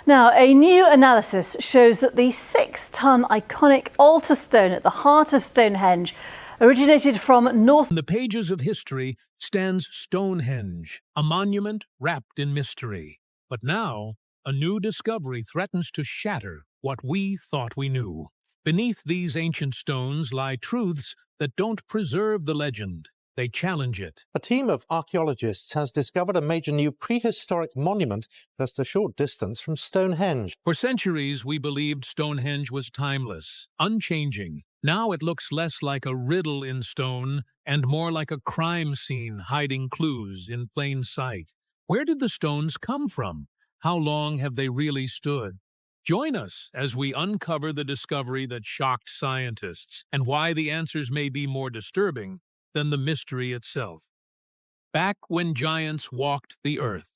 Now, a new analysis shows that the 6-ton iconic altar stone at the heart of Stonehenge originated from North. In the pages of history stands Stonehenge, a monument wrapped in mystery. But now, a new discovery threatens to shatter what we thought we knew. Beneath these ancient stones lie truths that don't preserve the legend. They challenge it. A team of archaeologists has discovered a major new prehistoric monument just a short distance from Stonehenge. For centuries, we believed Stonehenge was timeless, unchanging. Now it looks less like a riddle in stone and more like a crime scene hiding clues in plain sight. Where did the stones come from? How long have they really stood? Join us as we uncover the discovery that shocked scientists and why the answers may be more disturbing than the mystery itself. Back when giants walked the earth.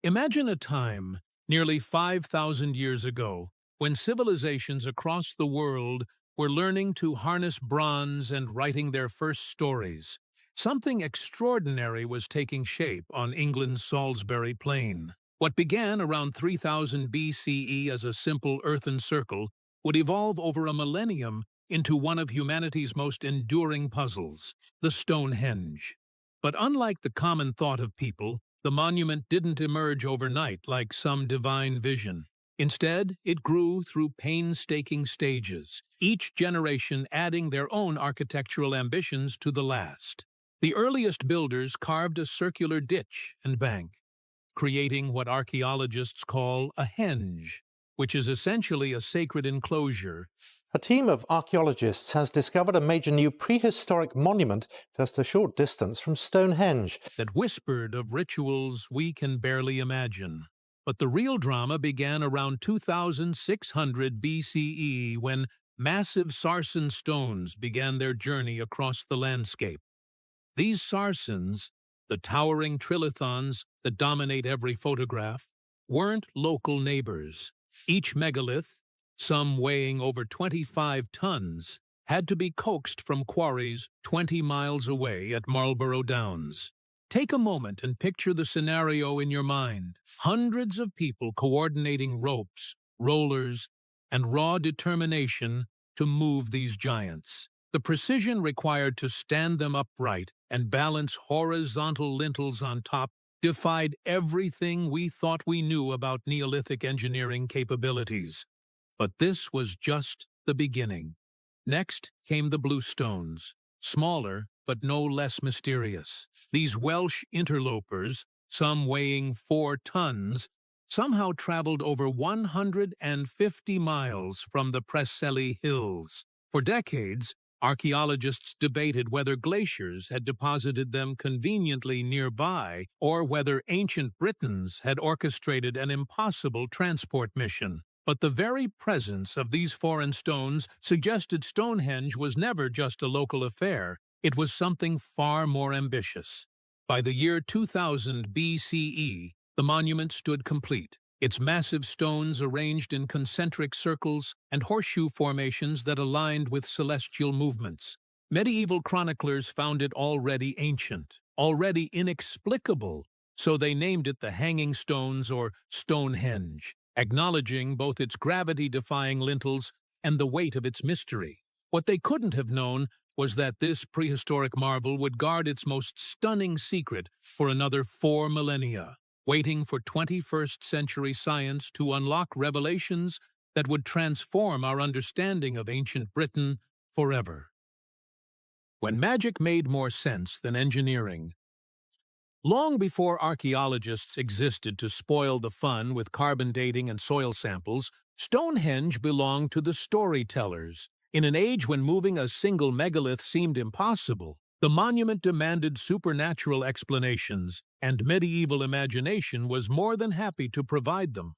Imagine a time, nearly 5,000 years ago, when civilizations across the world were learning to harness bronze and writing their first stories. Something extraordinary was taking shape on England's Salisbury Plain. What began around 3000 BCE as a simple earthen circle would evolve over a millennium into one of humanity's most enduring puzzles, the Stonehenge. But unlike the common thought of people, the monument didn't emerge overnight like some divine vision. Instead, it grew through painstaking stages, each generation adding their own architectural ambitions to the last. The earliest builders carved a circular ditch and bank, creating what archaeologists call a henge, which is essentially a sacred enclosure. A team of archaeologists has discovered a major new prehistoric monument just a short distance from Stonehenge that whispered of rituals we can barely imagine. But the real drama began around 2600 BCE when massive sarsen stones began their journey across the landscape. These sarsens, the towering trilithons that dominate every photograph, weren't local neighbors. Each megalith, some weighing over 25 tons, had to be coaxed from quarries 20 miles away at Marlborough Downs. Take a moment and picture the scenario in your mind. Hundreds of people coordinating ropes, rollers, and raw determination to move these giants. The precision required to stand them upright and balance horizontal lintels on top defied everything we thought we knew about Neolithic engineering capabilities. But this was just the beginning. Next came the blue stones, smaller but no less mysterious. These Welsh interlopers, some weighing 4 tons, somehow traveled over 150 miles from the Preseli Hills. For decades, archaeologists debated whether glaciers had deposited them conveniently nearby or whether ancient Britons had orchestrated an impossible transport mission. But the very presence of these foreign stones suggested Stonehenge was never just a local affair. It was something far more ambitious. By the year 2000 BCE, the monument stood complete, its massive stones arranged in concentric circles and horseshoe formations that aligned with celestial movements. Medieval chroniclers found it already ancient, already inexplicable, so they named it the Hanging Stones or Stonehenge, acknowledging both its gravity-defying lintels and the weight of its mystery. What they couldn't have known was that this prehistoric marvel would guard its most stunning secret for another 4 millennia, waiting for 21st century science to unlock revelations that would transform our understanding of ancient Britain forever. When magic made more sense than engineering. Long before archaeologists existed to spoil the fun with carbon dating and soil samples, Stonehenge belonged to the storytellers. In an age when moving a single megalith seemed impossible, the monument demanded supernatural explanations, and medieval imagination was more than happy to provide them.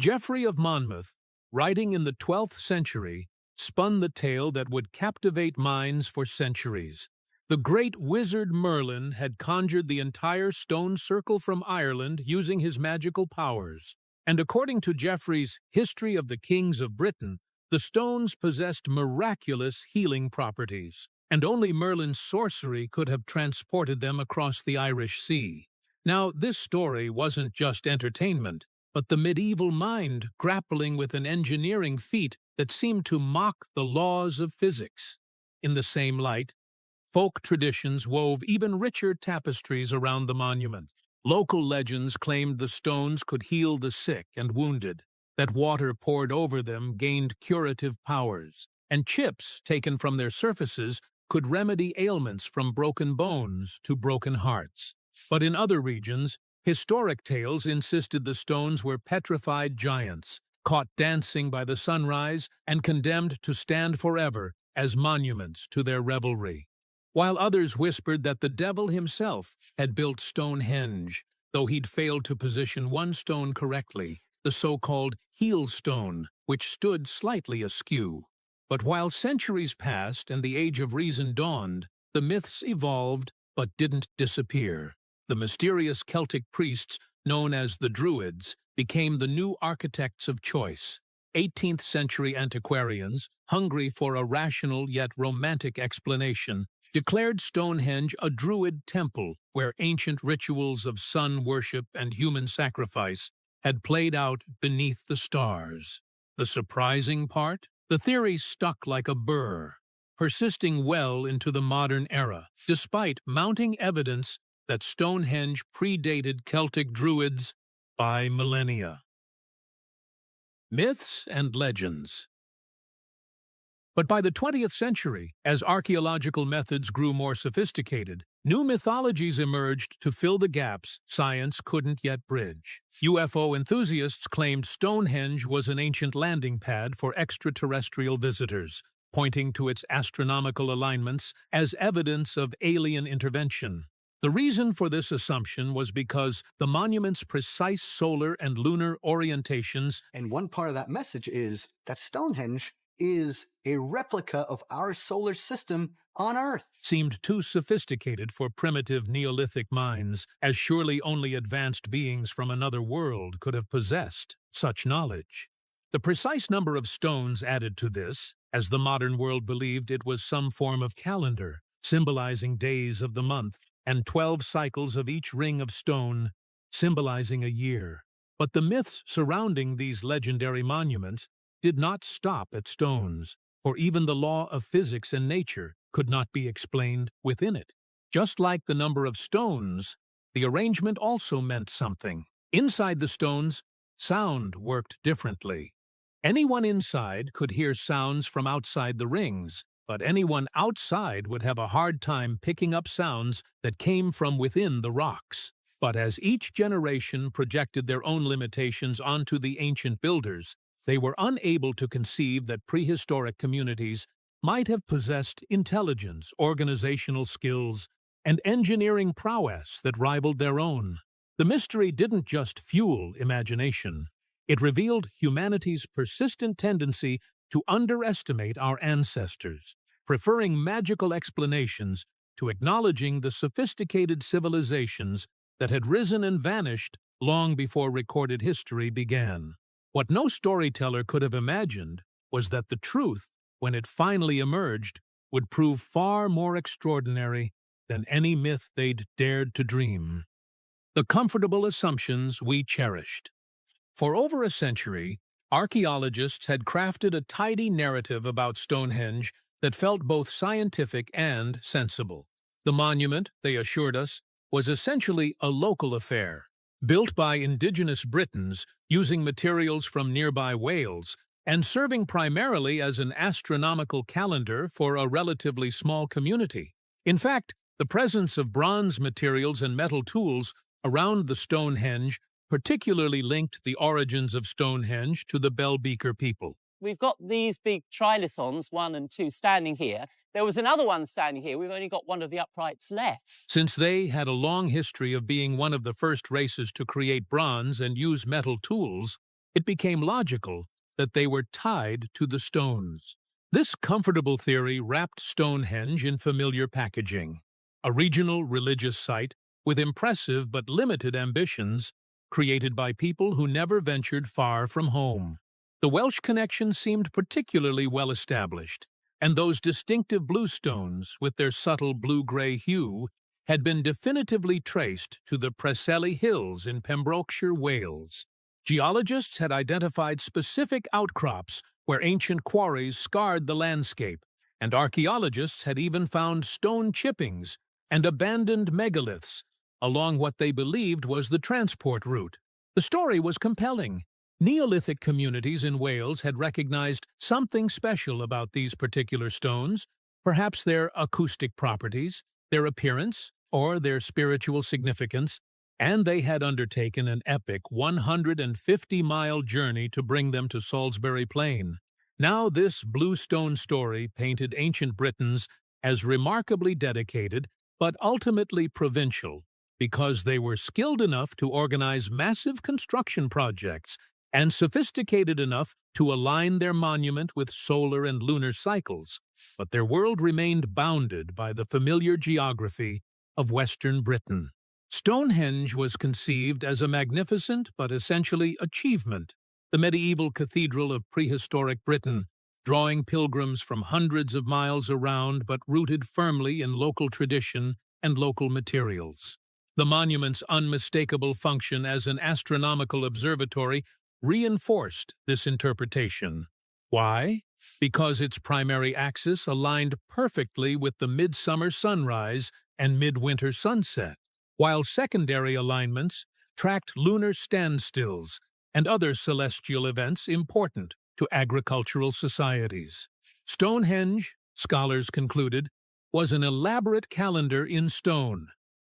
Geoffrey of Monmouth, writing in the 12th century, spun the tale that would captivate minds for centuries. The great wizard Merlin had conjured the entire stone circle from Ireland using his magical powers, and according to Geoffrey's History of the Kings of Britain, the stones possessed miraculous healing properties, and only Merlin's sorcery could have transported them across the Irish Sea. Now, this story wasn't just entertainment. but the medieval mind grappling with an engineering feat that seemed to mock the laws of physics. In the same light, folk traditions wove even richer tapestries around the monument. Local legends claimed the stones could heal the sick and wounded, that water poured over them gained curative powers, and chips taken from their surfaces could remedy ailments from broken bones to broken hearts. But in other regions, historic tales insisted the stones were petrified giants, caught dancing by the sunrise and condemned to stand forever as monuments to their revelry, while others whispered that the devil himself had built Stonehenge, though he'd failed to position one stone correctly, the so-called heel stone, which stood slightly askew. But while centuries passed and the Age of Reason dawned, the myths evolved but didn't disappear. The mysterious Celtic priests, known as the Druids, became the new architects of choice. 18th-century antiquarians, hungry for a rational yet romantic explanation, declared Stonehenge a Druid temple where ancient rituals of sun worship and human sacrifice had played out beneath the stars. The surprising part? The theory stuck like a burr, persisting well into the modern era, despite mounting evidence that Stonehenge predated Celtic Druids by millennia. Myths and legends. But by the 20th century, as archaeological methods grew more sophisticated, new mythologies emerged to fill the gaps science couldn't yet bridge. UFO enthusiasts claimed Stonehenge was an ancient landing pad for extraterrestrial visitors, pointing to its astronomical alignments as evidence of alien intervention. The reason for this assumption was because the monument's precise solar and lunar orientations, and one part of that message is that Stonehenge is a replica of our solar system on Earth, seemed too sophisticated for primitive Neolithic minds, as surely only advanced beings from another world could have possessed such knowledge. The precise number of stones added to this, as the modern world believed it was some form of calendar, symbolizing days of the month, and 12 cycles of each ring of stone, symbolizing a year. But the myths surrounding these legendary monuments did not stop at stones, for even the law of physics and nature could not be explained within it. Just like the number of stones, the arrangement also meant something. Inside the stones, sound worked differently. Anyone inside could hear sounds from outside the rings, but anyone outside would have a hard time picking up sounds that came from within the rocks. But as each generation projected their own limitations onto the ancient builders, they were unable to conceive that prehistoric communities might have possessed intelligence, organizational skills, and engineering prowess that rivaled their own. The mystery didn't just fuel imagination. It revealed humanity's persistent tendency to underestimate our ancestors, preferring magical explanations to acknowledging the sophisticated civilizations that had risen and vanished long before recorded history began. What no storyteller could have imagined was that the truth, when it finally emerged, would prove far more extraordinary than any myth they'd dared to dream. The comfortable assumptions we cherished. For over a century, archaeologists had crafted a tidy narrative about Stonehenge that felt both scientific and sensible. The monument, they assured us, was essentially a local affair, built by indigenous Britons using materials from nearby Wales and serving primarily as an astronomical calendar for a relatively small community. In fact, the presence of bronze materials and metal tools around the Stonehenge particularly linked the origins of Stonehenge to the Bell Beaker people. We've got these big trilithons, 1 and 2, standing here. There was another one standing here. We've only got one of the uprights left. Since they had a long history of being one of the first races to create bronze and use metal tools, it became logical that they were tied to the stones. This comfortable theory wrapped Stonehenge in familiar packaging, a regional religious site with impressive but limited ambitions, created by people who never ventured far from home. The Welsh connection seemed particularly well established, and those distinctive blue stones, with their subtle blue-gray hue, had been definitively traced to the Preseli Hills in Pembrokeshire, Wales. Geologists had identified specific outcrops where ancient quarries scarred the landscape, and archaeologists had even found stone chippings and abandoned megaliths along what they believed was the transport route. The story was compelling. Neolithic communities in Wales had recognized something special about these particular stones, perhaps their acoustic properties, their appearance, or their spiritual significance, and they had undertaken an epic 150-mile journey to bring them to Salisbury Plain. Now this blue stone story painted ancient Britons as remarkably dedicated, but ultimately provincial, because they were skilled enough to organize massive construction projects and sophisticated enough to align their monument with solar and lunar cycles, but their world remained bounded by the familiar geography of Western Britain. Stonehenge was conceived as a magnificent but essentially achievement, the medieval cathedral of prehistoric Britain, drawing pilgrims from hundreds of miles around but rooted firmly in local tradition and local materials. The monument's unmistakable function as an astronomical observatory reinforced this interpretation. Why? Because its primary axis aligned perfectly with the midsummer sunrise and midwinter sunset, while secondary alignments tracked lunar standstills and other celestial events important to agricultural societies. Stonehenge, scholars concluded, was an elaborate calendar in stone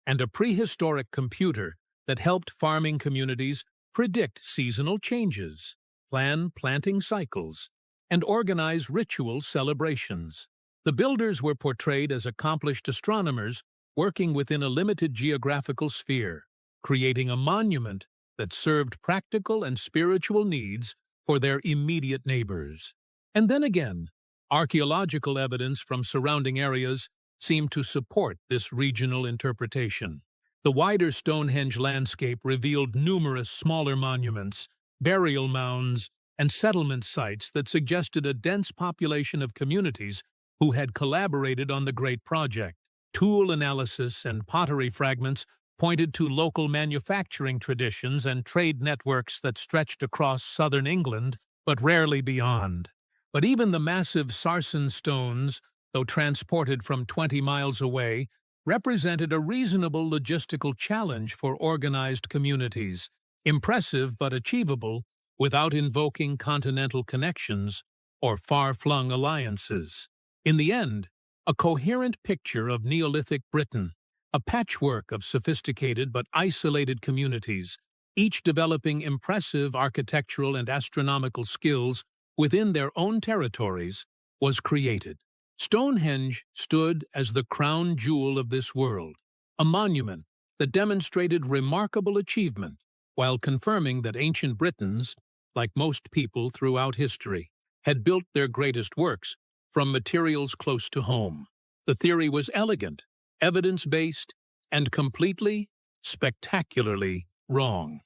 and a prehistoric computer that helped farming communities predict seasonal changes, plan planting cycles, and organize ritual celebrations. The builders were portrayed as accomplished astronomers working within a limited geographical sphere, creating a monument that served practical and spiritual needs for their immediate neighbors. And then again, archaeological evidence from surrounding areas seemed to support this regional interpretation. The wider Stonehenge landscape revealed numerous smaller monuments, burial mounds, and settlement sites that suggested a dense population of communities who had collaborated on the great project. Tool analysis and pottery fragments pointed to local manufacturing traditions and trade networks that stretched across southern England, but rarely beyond. But even the massive sarsen stones, though transported from 20 miles away, represented a reasonable logistical challenge for organized communities, impressive but achievable without invoking continental connections or far-flung alliances. In the end, a coherent picture of Neolithic Britain, a patchwork of sophisticated but isolated communities, each developing impressive architectural and astronomical skills within their own territories, was created. Stonehenge stood as the crown jewel of this world, a monument that demonstrated remarkable achievement while confirming that ancient Britons, like most people throughout history, had built their greatest works from materials close to home. The theory was elegant, evidence-based, and completely, spectacularly wrong.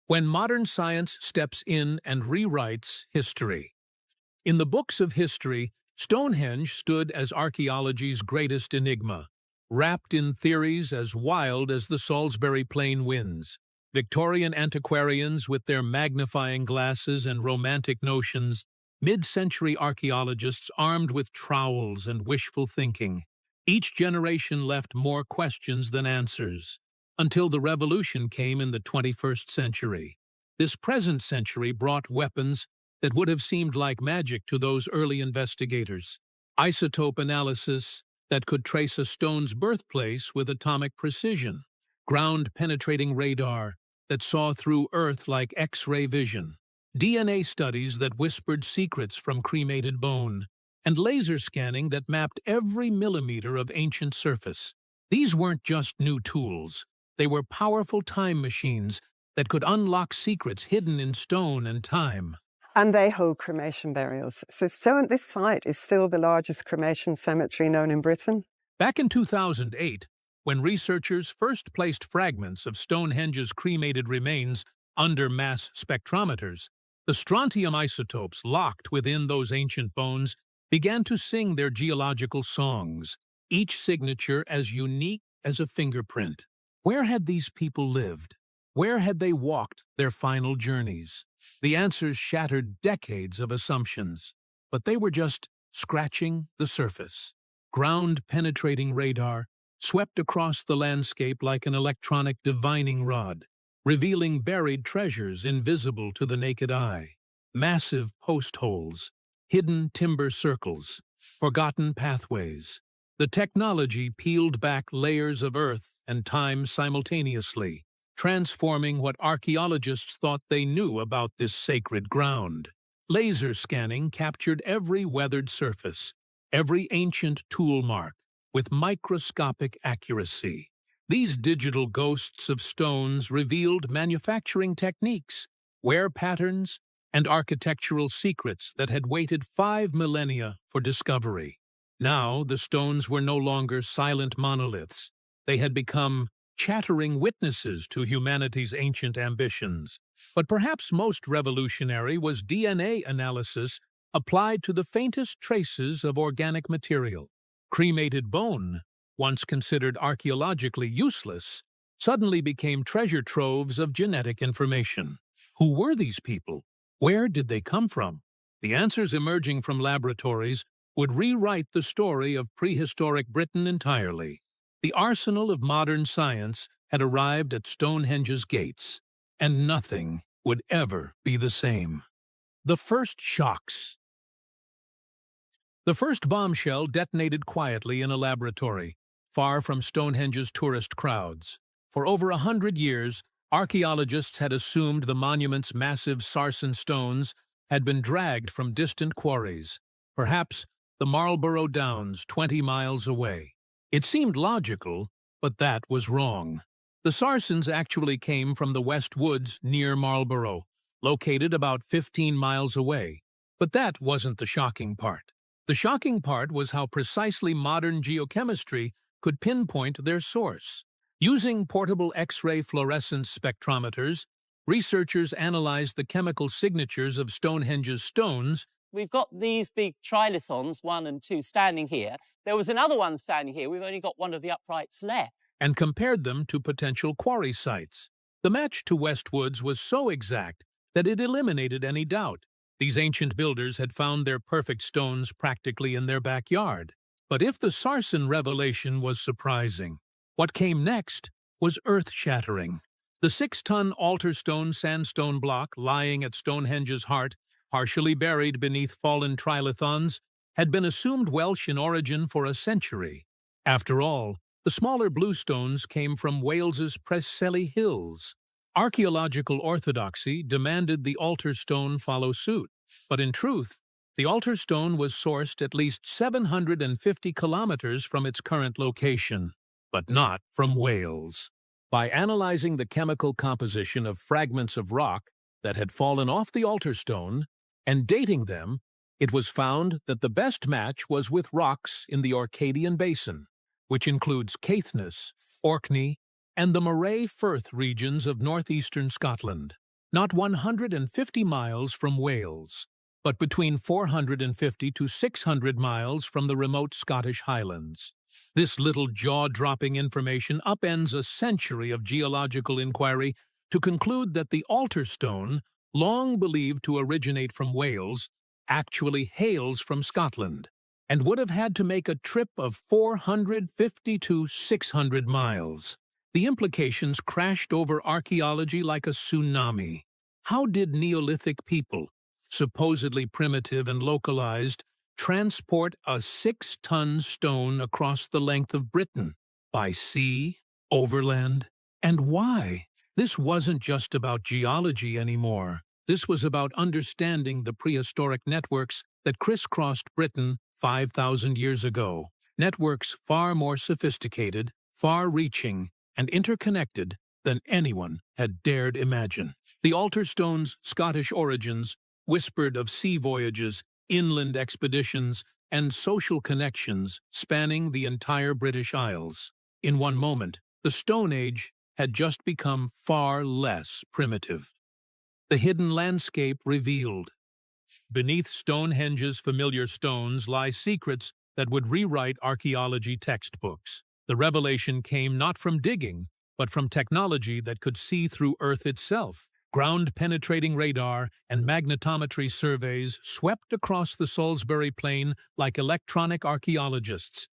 When modern science steps in and rewrites history. In the books of history, Stonehenge stood as archaeology's greatest enigma, wrapped in theories as wild as the Salisbury Plain winds. Victorian antiquarians with their magnifying glasses and romantic notions, mid-century archaeologists armed with trowels and wishful thinking. Each generation left more questions than answers, until the revolution came in the 21st century. This present century brought weapons that would have seemed like magic to those early investigators. Isotope analysis that could trace a stone's birthplace with atomic precision. Ground-penetrating radar that saw through Earth like X-ray vision. DNA studies that whispered secrets from cremated bone. And laser scanning that mapped every millimeter of ancient surface. These weren't just new tools. They were powerful time machines that could unlock secrets hidden in stone and time. And they hold cremation burials. So this site is still the largest cremation cemetery known in Britain. Back in 2008, when researchers first placed fragments of Stonehenge's cremated remains under mass spectrometers, the strontium isotopes locked within those ancient bones began to sing their geological songs, each signature as unique as a fingerprint. Where had these people lived? Where had they walked their final journeys? The answers shattered decades of assumptions, but they were just scratching the surface. Ground-penetrating radar swept across the landscape like an electronic divining rod, revealing buried treasures invisible to the naked eye. Massive post holes, hidden timber circles, forgotten pathways. The technology peeled back layers of earth and time simultaneously, transforming what archaeologists thought they knew about this sacred ground. Laser scanning captured every weathered surface, every ancient tool mark, with microscopic accuracy. These digital ghosts of stones revealed manufacturing techniques, wear patterns, and architectural secrets that had waited 5 millennia for discovery. Now, the stones were no longer silent monoliths. They had become chattering witnesses to humanity's ancient ambitions. But perhaps most revolutionary was DNA analysis applied to the faintest traces of organic material. Cremated bone, once considered archaeologically useless, suddenly became treasure troves of genetic information. Who were these people? Where did they come from? The answers emerging from laboratories would rewrite the story of prehistoric Britain entirely. The arsenal of modern science had arrived at Stonehenge's gates, and nothing would ever be the same. The first shocks. The first bombshell detonated quietly in a laboratory, far from Stonehenge's tourist crowds. For over 100 years, archaeologists had assumed the monument's massive sarsen stones had been dragged from distant quarries, perhaps the Marlborough Downs 20 miles away. It seemed logical, but that was wrong. The sarsens actually came from the West Woods near Marlborough, located about 15 miles away. But that wasn't the shocking part. The shocking part was how precisely modern geochemistry could pinpoint their source. Using portable X-ray fluorescence spectrometers, researchers analyzed the chemical signatures of Stonehenge's stones. We've got these big trilithons, 1 and 2, standing here. There was another one standing here. We've only got one of the uprights left. And compared them to potential quarry sites. The match to Westwoods was so exact that it eliminated any doubt. These ancient builders had found their perfect stones practically in their backyard. But if the sarsen revelation was surprising, what came next was earth-shattering. The 6-ton altar-stone sandstone block lying at Stonehenge's heart, partially buried beneath fallen trilithons, had been assumed Welsh in origin for a century. After all, the smaller bluestones came from Wales's Preseli Hills. Archaeological orthodoxy demanded the altar stone follow suit, but in truth, the altar stone was sourced at least 750 kilometers from its current location, but not from Wales. By analyzing the chemical composition of fragments of rock that had fallen off the altar stone and dating them, it was found that the best match was with rocks in the Orcadian Basin, which includes Caithness, Orkney, and the Moray Firth regions of northeastern Scotland, not 150 miles from Wales, but between 450 to 600 miles from the remote Scottish Highlands. This little jaw-dropping information upends a century of geological inquiry to conclude that the altar stone, long believed to originate from Wales, actually hails from Scotland, and would have had to make a trip of 450 to 600 miles. The implications crashed over archaeology like a tsunami. How did Neolithic people, supposedly primitive and localized, transport a 6-ton stone across the length of Britain? By sea? Overland? And why? This wasn't just about geology anymore. This was about understanding the prehistoric networks that crisscrossed Britain 5,000 years ago. Networks far more sophisticated, far-reaching, and interconnected than anyone had dared imagine. The altar stone's Scottish origins whispered of sea voyages, inland expeditions, and social connections spanning the entire British Isles. In one moment, the Stone Age had just become far less primitive. The hidden landscape revealed. Beneath Stonehenge's familiar stones lie secrets that would rewrite archaeology textbooks. The revelation came not from digging, but from technology that could see through Earth itself. Ground-penetrating radar and magnetometry surveys swept across the Salisbury Plain like electronic archaeologists.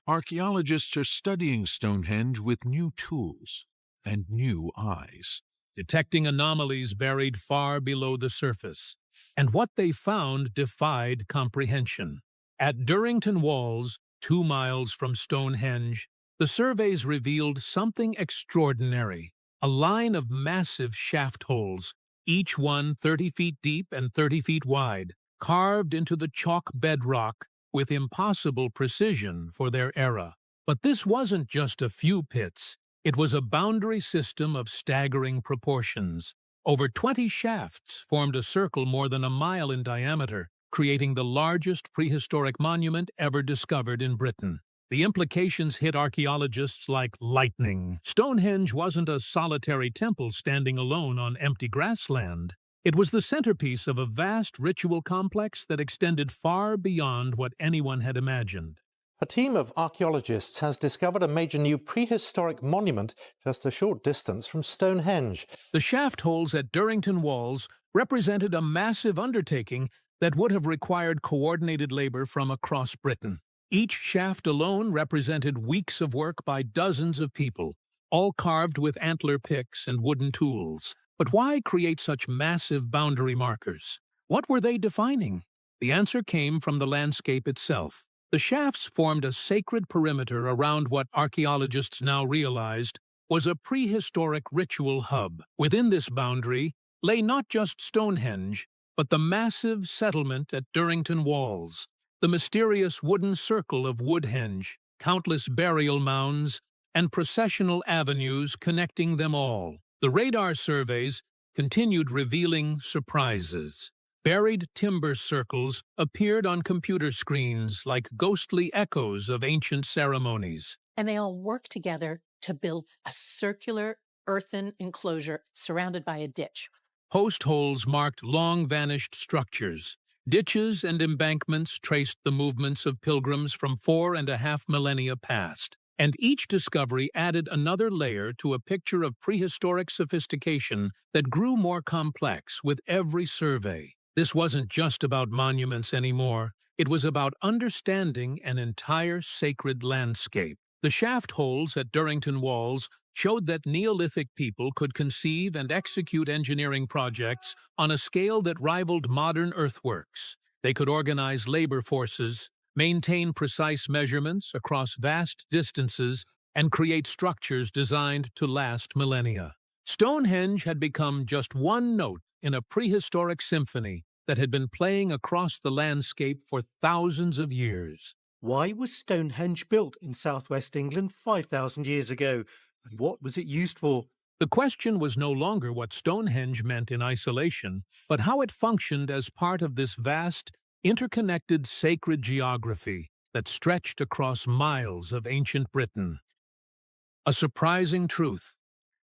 Archaeologists are studying Stonehenge with new tools and new eyes, detecting anomalies buried far below the surface. And what they found defied comprehension. At Durrington Walls, 2 miles from Stonehenge, the surveys revealed something extraordinary. A line of massive shaft holes, each one 30 feet deep and 30 feet wide, carved into the chalk bedrock with impossible precision for their era. But this wasn't just a few pits. It was a boundary system of staggering proportions. Over 20 shafts formed a circle more than a mile in diameter, creating the largest prehistoric monument ever discovered in Britain. The implications hit archaeologists like lightning. Stonehenge wasn't a solitary temple standing alone on empty grassland. It was the centerpiece of a vast ritual complex that extended far beyond what anyone had imagined. A team of archaeologists has discovered a major new prehistoric monument just a short distance from Stonehenge. The shaft holes at Durrington Walls represented a massive undertaking that would have required coordinated labor from across Britain. Each shaft alone represented weeks of work by dozens of people, all carved with antler picks and wooden tools. But why create such massive boundary markers? What were they defining? The answer came from the landscape itself. The shafts formed a sacred perimeter around what archaeologists now realized was a prehistoric ritual hub. Within this boundary lay not just Stonehenge, but the massive settlement at Durrington Walls, the mysterious wooden circle of Woodhenge, countless burial mounds, and processional avenues connecting them all. The radar surveys continued revealing surprises. Buried timber circles appeared on computer screens like ghostly echoes of ancient ceremonies. And they all work together to build a circular earthen enclosure surrounded by a ditch. Post holes marked long-vanished structures. Ditches and embankments traced the movements of pilgrims from 4.5 millennia past. And each discovery added another layer to a picture of prehistoric sophistication that grew more complex with every survey. This wasn't just about monuments anymore. It was about understanding an entire sacred landscape. The shaft holes at Durrington Walls showed that Neolithic people could conceive and execute engineering projects on a scale that rivaled modern earthworks. They could organize labor forces, maintain precise measurements across vast distances, and create structures designed to last millennia. Stonehenge had become just one note in a prehistoric symphony that had been playing across the landscape for thousands of years. Why was Stonehenge built in southwest England 5,000 years ago, and what was it used for? The question was no longer what Stonehenge meant in isolation, but how it functioned as part of this vast, interconnected sacred geography that stretched across miles of ancient Britain. A surprising truth.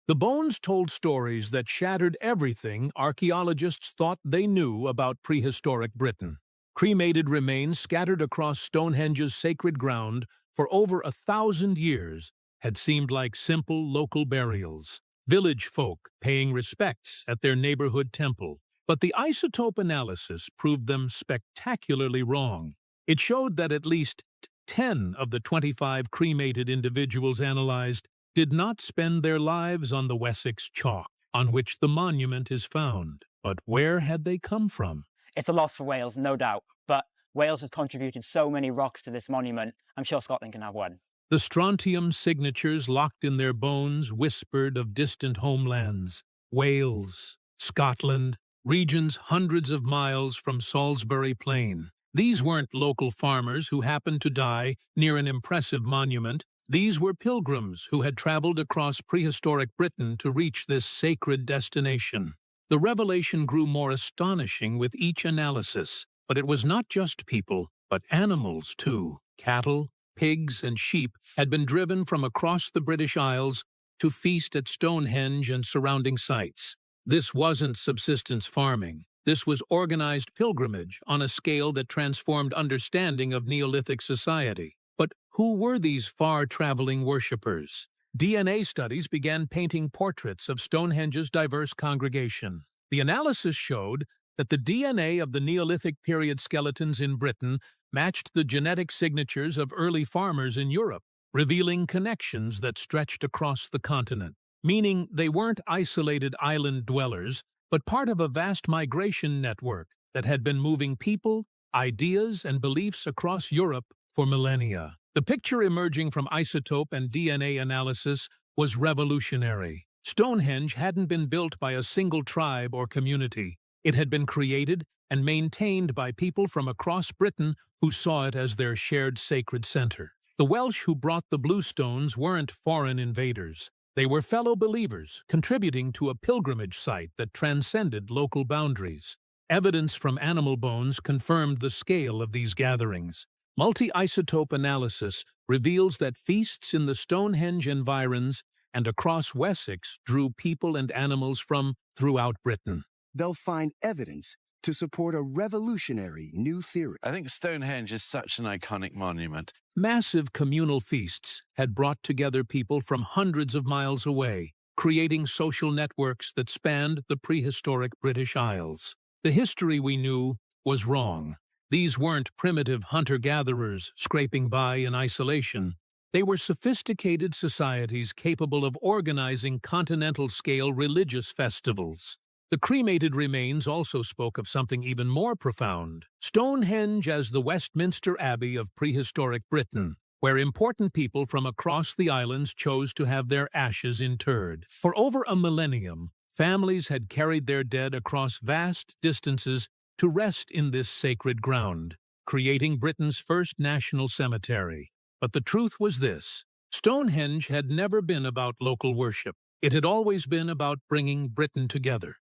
The bones told stories that shattered everything archaeologists thought they knew about prehistoric Britain. Cremated remains scattered across Stonehenge's sacred ground for over 1,000 years had seemed like simple local burials, village folk paying respects at their neighborhood temple. But the isotope analysis proved them spectacularly wrong. It showed that at least 10 of the 25 cremated individuals analyzed did not spend their lives on the Wessex chalk, on which the monument is found. But where had they come from? It's a loss for Wales, no doubt, but Wales has contributed so many rocks to this monument, I'm sure Scotland can have one. The strontium signatures locked in their bones whispered of distant homelands, Wales, Scotland, regions hundreds of miles from Salisbury Plain. These weren't local farmers who happened to die near an impressive monument. These were pilgrims who had traveled across prehistoric Britain to reach this sacred destination. The revelation grew more astonishing with each analysis, but it was not just people, but animals too. Cattle, pigs, and sheep had been driven from across the British Isles to feast at Stonehenge and surrounding sites. This wasn't subsistence farming. This was organized pilgrimage on a scale that transformed understanding of Neolithic society. But who were these far-traveling worshippers? DNA studies began painting portraits of Stonehenge's diverse congregation. The analysis showed that the DNA of the Neolithic period skeletons in Britain matched the genetic signatures of early farmers in Europe, revealing connections that stretched across the continent, meaning they weren't isolated island dwellers, but part of a vast migration network that had been moving people, ideas, and beliefs across Europe for millennia. The picture emerging from isotope and DNA analysis was revolutionary. Stonehenge hadn't been built by a single tribe or community. It had been created and maintained by people from across Britain who saw it as their shared sacred center. The Welsh who brought the blue stones weren't foreign invaders. They were fellow believers, contributing to a pilgrimage site that transcended local boundaries. Evidence from animal bones confirmed the scale of these gatherings. Multi-isotope analysis reveals that feasts in the Stonehenge environs and across Wessex drew people and animals from throughout Britain. They'll find evidence to support a revolutionary new theory. I think Stonehenge is such an iconic monument. Massive communal feasts had brought together people from hundreds of miles away, creating social networks that spanned the prehistoric British Isles. The history we knew was wrong. These weren't primitive hunter-gatherers scraping by in isolation. They were sophisticated societies capable of organizing continental-scale religious festivals. The cremated remains also spoke of something even more profound. Stonehenge as the Westminster Abbey of prehistoric Britain, where important people from across the islands chose to have their ashes interred. For over a millennium, families had carried their dead across vast distances to rest in this sacred ground, creating Britain's first national cemetery. But the truth was this: Stonehenge had never been about local worship. It had always been about bringing Britain together.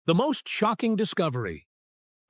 The most shocking discovery: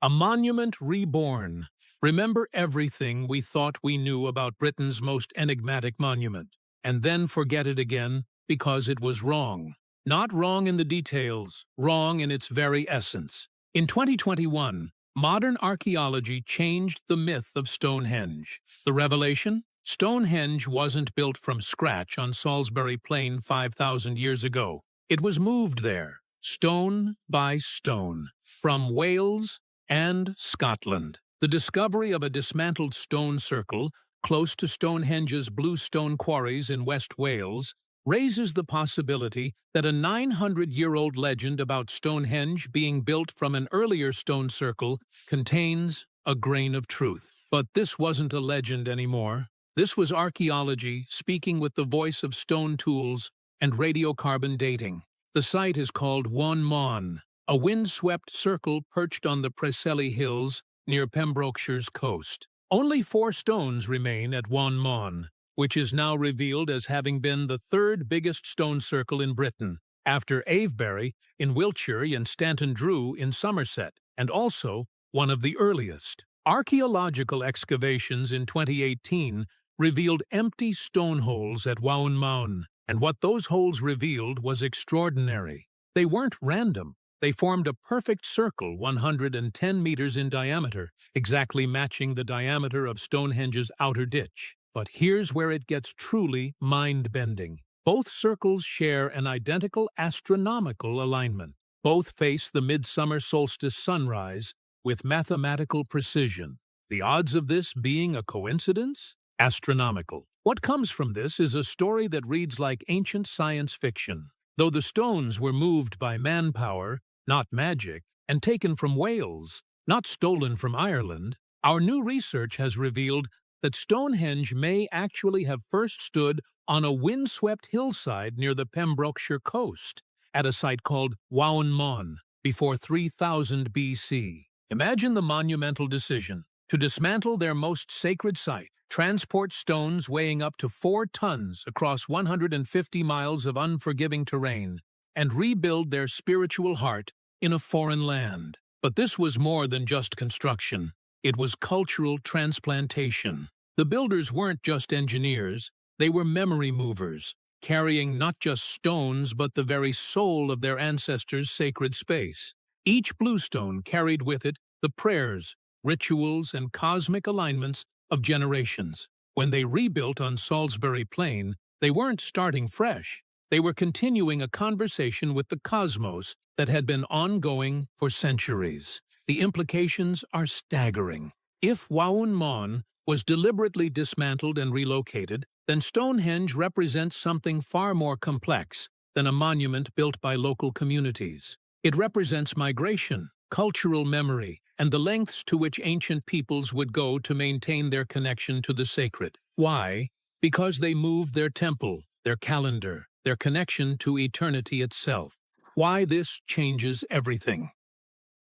a monument reborn. Remember everything we thought we knew about Britain's most enigmatic monument, and then forget it again because it was wrong. Not wrong in the details, wrong in its very essence. In 2021, modern archaeology changed the myth of Stonehenge. The revelation? Stonehenge wasn't built from scratch on Salisbury Plain 5,000 years ago. It was moved there, stone by stone, from Wales and Scotland. The discovery of a dismantled stone circle close to Stonehenge's bluestone quarries in West Wales raises the possibility that a 900-year-old legend about Stonehenge being built from an earlier stone circle contains a grain of truth. But this wasn't a legend anymore. This was archaeology speaking with the voice of stone tools and radiocarbon dating. The site is called Wan Mon, a wind-swept circle perched on the Preseli Hills near Pembrokeshire's coast. Only 4 stones remain at Wan Mon, which is now revealed as having been the 3rd biggest stone circle in Britain, after Avebury in Wiltshire and Stanton Drew in Somerset, and also one of the earliest. Archaeological excavations in 2018 revealed empty stone holes at Waun Maun, and what those holes revealed was extraordinary. They weren't random. They formed a perfect circle 110 meters in diameter, exactly matching the diameter of Stonehenge's outer ditch. But here's where it gets truly mind-bending. Both circles share an identical astronomical alignment. Both face the midsummer solstice sunrise with mathematical precision. The odds of this being a coincidence? Astronomical. What comes from this is a story that reads like ancient science fiction. Though the stones were moved by manpower, not magic, and taken from Wales, not stolen from Ireland, our new research has revealed that Stonehenge may actually have first stood on a windswept hillside near the Pembrokeshire coast, at a site called Waun Mon, before 3000 BC. Imagine the monumental decision to dismantle their most sacred site, transport stones weighing up to 4 tons across 150 miles of unforgiving terrain, and rebuild their spiritual heart in a foreign land. But this was more than just construction. It was cultural transplantation. The builders weren't just engineers, they were memory movers, carrying not just stones but the very soul of their ancestors' sacred space. Each bluestone carried with it the prayers, rituals, and cosmic alignments of generations. When they rebuilt on Salisbury Plain, They weren't starting fresh. They were continuing a conversation with the cosmos that had been ongoing for centuries. The implications are staggering. If Waun Mon was deliberately dismantled and relocated, then Stonehenge represents something far more complex than a monument built by local communities. It represents migration, cultural memory, and the lengths to which ancient peoples would go to maintain their connection to the sacred. Why? Because they moved their temple, their calendar, their connection to eternity itself. Why this changes everything.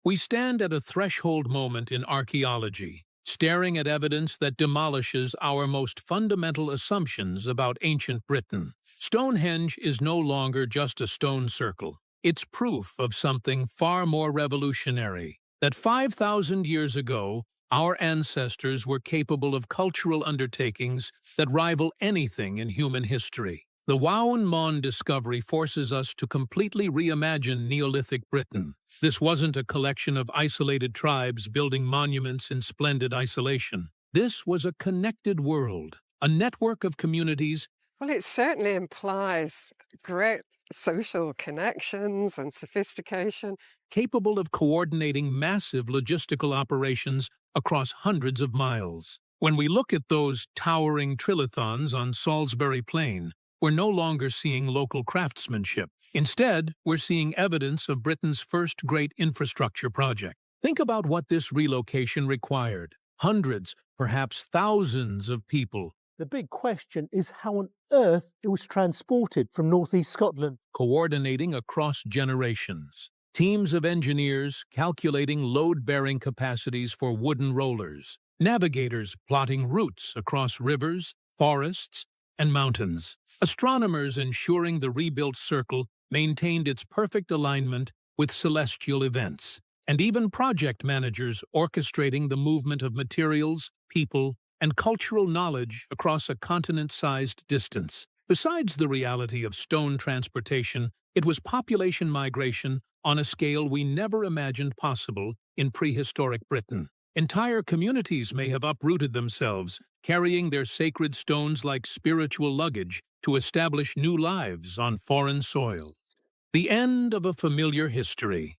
We stand at a threshold moment in archaeology, staring at evidence that demolishes our most fundamental assumptions about ancient Britain. Stonehenge is no longer just a stone circle. It's proof of something far more revolutionary, that 5,000 years ago, our ancestors were capable of cultural undertakings that rival anything in human history. The Waun Mon discovery forces us to completely reimagine Neolithic Britain. This wasn't a collection of isolated tribes building monuments in splendid isolation. This was a connected world, a network of communities. Well, it certainly implies great social connections and sophistication, Capable of coordinating massive logistical operations across hundreds of miles. When we look at those towering trilithons on Salisbury Plain, we're no longer seeing local craftsmanship. Instead, we're seeing evidence of Britain's first great infrastructure project. Think about what this relocation required. Hundreds, perhaps thousands of people. The big question is how on earth it was transported from northeast Scotland. Coordinating across generations. Teams of engineers calculating load-bearing capacities for wooden rollers. Navigators plotting routes across rivers, forests, and mountains. Astronomers ensuring the rebuilt circle maintained its perfect alignment with celestial events. And even project managers orchestrating the movement of materials, people, and cultural knowledge across a continent-sized distance. Besides the reality of stone transportation, it was population migration on a scale we never imagined possible in prehistoric Britain. Entire communities may have uprooted themselves, carrying their sacred stones like spiritual luggage to establish new lives on foreign soil. The end of a familiar history.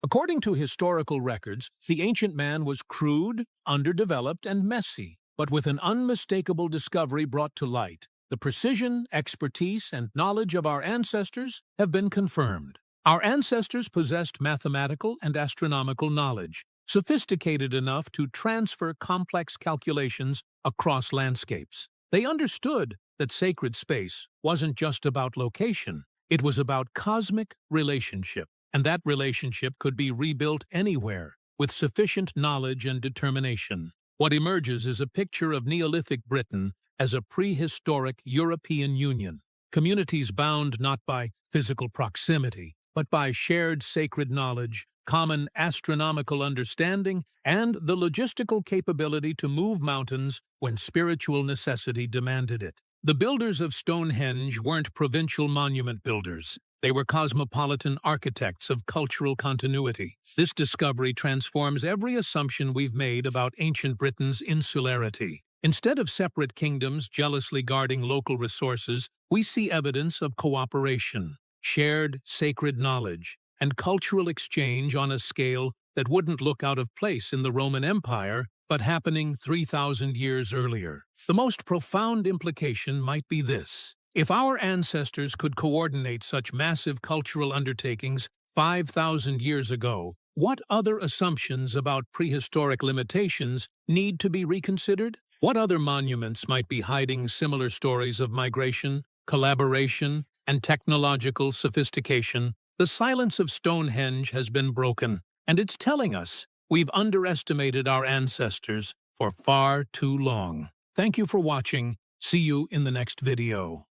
According to historical records, the ancient man was crude, underdeveloped, and messy, but with an unmistakable discovery brought to light. The precision, expertise, and knowledge of our ancestors have been confirmed. Our ancestors possessed mathematical and astronomical knowledge, sophisticated enough to transfer complex calculations across landscapes. They understood that sacred space wasn't just about location, it was about cosmic relationship, and that relationship could be rebuilt anywhere with sufficient knowledge and determination. What emerges is a picture of Neolithic Britain as a prehistoric European Union, communities bound not by physical proximity, but by shared sacred knowledge, common astronomical understanding, and the logistical capability to move mountains when spiritual necessity demanded it. The builders of Stonehenge weren't provincial monument builders. They were cosmopolitan architects of cultural continuity. This discovery transforms every assumption we've made about ancient Britain's insularity. Instead of separate kingdoms jealously guarding local resources, we see evidence of cooperation, shared sacred knowledge, and cultural exchange on a scale that wouldn't look out of place in the Roman Empire, but happening 3,000 years earlier. The most profound implication might be this. If our ancestors could coordinate such massive cultural undertakings 5,000 years ago, what other assumptions about prehistoric limitations need to be reconsidered? What other monuments might be hiding similar stories of migration, collaboration, and technological sophistication? The silence of Stonehenge has been broken, and it's telling us we've underestimated our ancestors for far too long. Thank you for watching. See you in the next video.